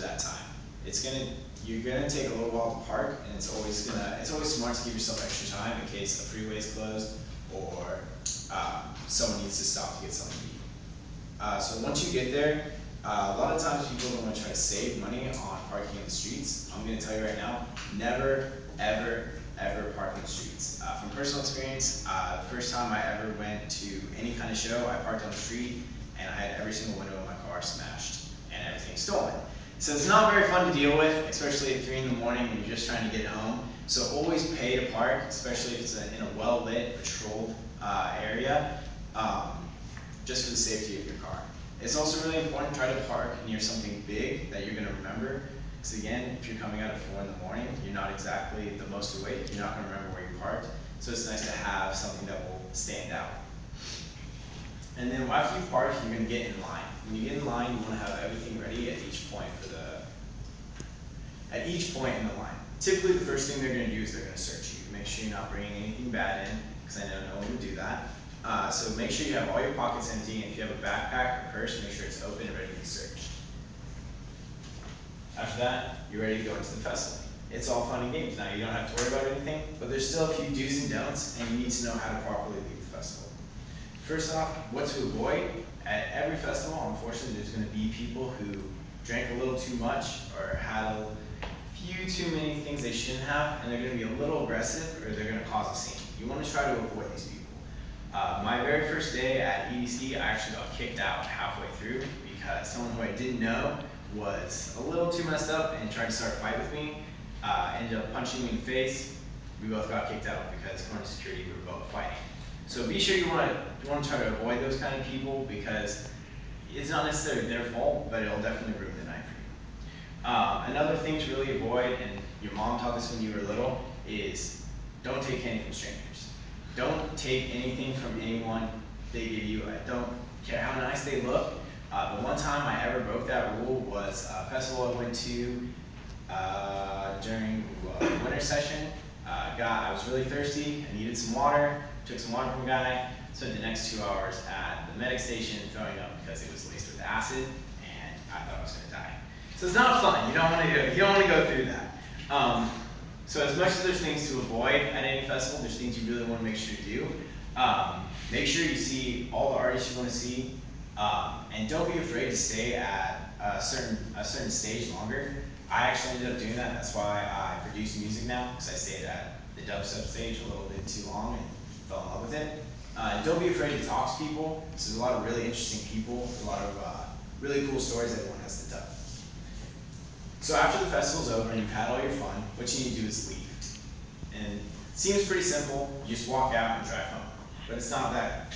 that time. You're gonna take a little while to park, and it's always smart to give yourself extra time in case a freeway is closed or someone needs to stop to get something to eat. So once you get there, a lot of times people don't want to try to save money on parking in the streets. I'm going to tell you right now, never, ever, ever park in the streets. From personal experience, the first time I ever went to any kind of show, I parked on the street and I had every single window in my car smashed and everything stolen. So it's not very fun to deal with, especially at 3 in the morning when you're just trying to get home. So always pay to park, especially if it's in a well-lit, patrolled area. Just for the safety of your car. It's also really important to try to park near something big that you're going to remember. Because again, if you're coming out at 4 in the morning, you're not exactly the most awake. You're not going to remember where you parked. So it's nice to have something that will stand out. And then after you park, you're going to get in line. When you get in line, you want to have everything ready at each point in the line. Typically, the first thing they're going to do is they're going to search you. Make sure you're not bringing anything bad in, because I know no one would do that. So make sure you have all your pockets empty, and if you have a backpack or purse, make sure it's open and ready to be searched. After that, you're ready to go into the festival. It's all fun and games. Now you don't have to worry about anything, but there's still a few do's and don'ts, and you need to know how to properly leave the festival. First off, what to avoid. At every festival, unfortunately, there's going to be people who drank a little too much or had a few too many things they shouldn't have, and they're going to be a little aggressive or they're going to cause a scene. You want to try to avoid these people. My very first day at EDC, I actually got kicked out halfway through because someone who I didn't know was a little too messed up and tried to start a fight with me. Ended up punching me in the face. We both got kicked out because according to security, we were both fighting. So be sure you want to try to avoid those kind of people because it's not necessarily their fault, but it'll definitely ruin the night for you. Another thing to really avoid, and your mom taught this when you were little, is don't take candy from strangers. Don't take anything from anyone they give you. I don't care how nice they look. The one time I ever broke that rule was a festival I went to during winter session. I was really thirsty. I needed some water. Took some water from a guy. Spent the next 2 hours at the medic station throwing up because it was laced with acid, and I thought I was going to die. So it's not fun. You don't want to go through that. So as much as there's things to avoid at any festival, there's things you really want to make sure to do. Make sure you see all the artists you want to see, and don't be afraid to stay at a certain stage longer. I actually ended up doing that. That's why I produce music now, because I stayed at the dubstep stage a little bit too long and fell in love with it. Don't be afraid to talk to people. There's a lot of really interesting people, a lot of really cool stories everyone has to tell. So after the festival's over and you've had all your fun, what you need to do is leave. And it seems pretty simple. You just walk out and drive home. But it's not that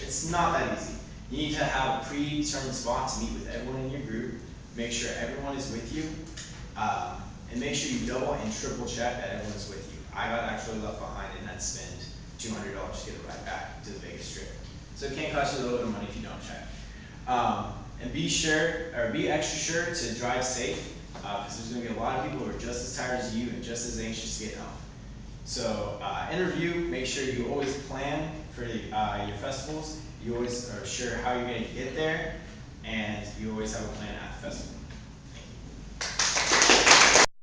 easy. You need to have a predetermined spot to meet with everyone in your group. Make sure everyone is with you. And make sure you double and triple check that everyone is with you. I got actually left behind and had to spend $200 to get a ride back to the Vegas Strip. So it can cost you a little bit of money if you don't check. And be extra sure to drive safe, because there's going to be a lot of people who are just as tired as you and just as anxious to get home. So interview, make sure you always plan for your festivals. You always are sure how you're going to get there, and you always have a plan at the festival.